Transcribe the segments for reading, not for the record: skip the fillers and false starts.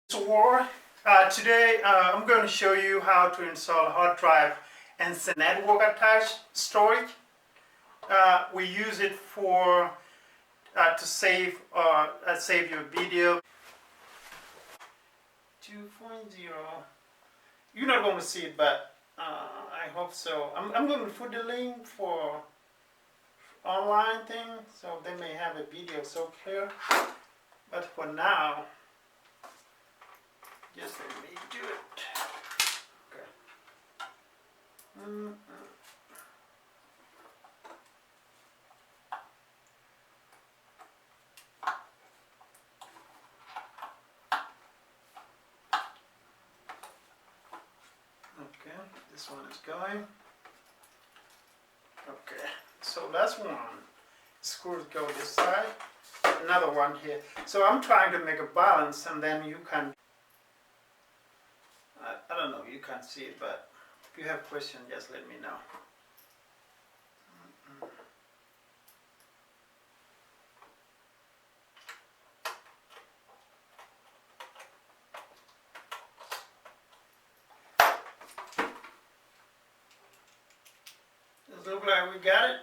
So today I'm going to show you how to install a hard drive and the network attached storage. We use it for to save your video. 2.0. You're not going to see it, but I hope so. I'm going to put the link for online thing, so they may have a video so clear. But for now, just let me do it. Okay. Okay, this one is going. Okay, so that's one. Screws go this side. Another one here. So I'm trying to make a balance, and then you can. I don't know, you can't see it, but if you have questions, just let me know. It looks like we got it.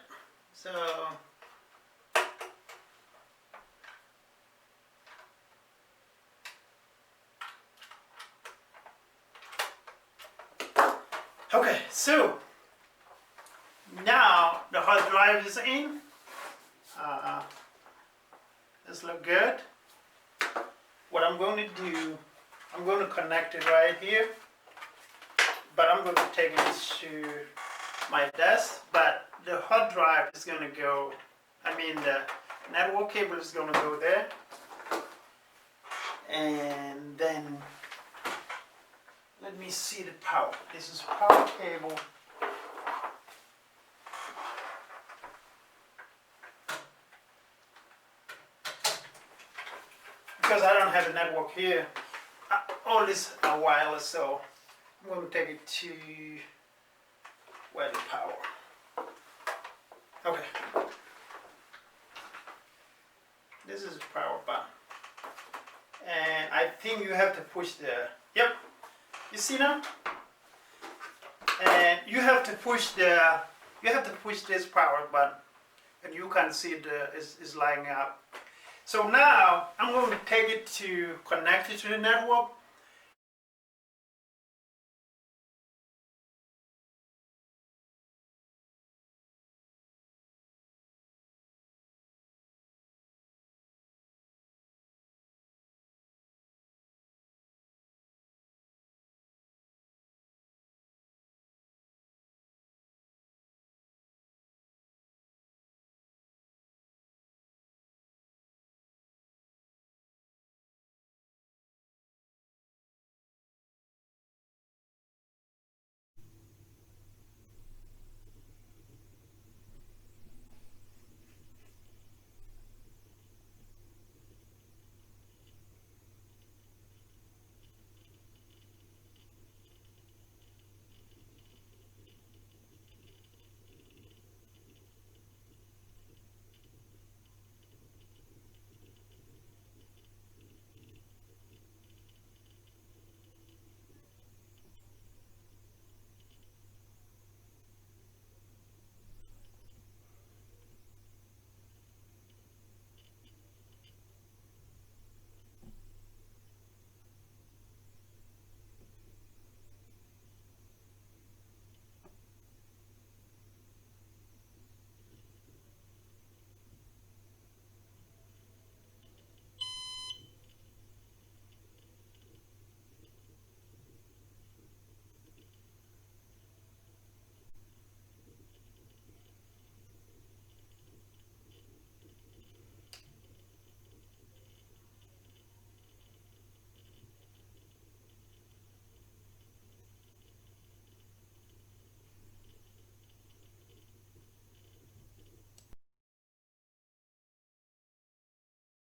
So okay, so now the hard drive is in. This looks good. What I'm going to do, I'm going to connect it right here, but I'm going to take it to my desk, but the hard drive is going to go, the network cable is going to go there, and then let me see the power. This is power cable. Because I don't have a network here, all this are wireless, so I'm going to take it to where the power. Okay. This is the power button. And I think you have to push the, yep. You see now? And you have to push this power button, and you can see is lighting up. So now I'm going to take it to connect it to the network,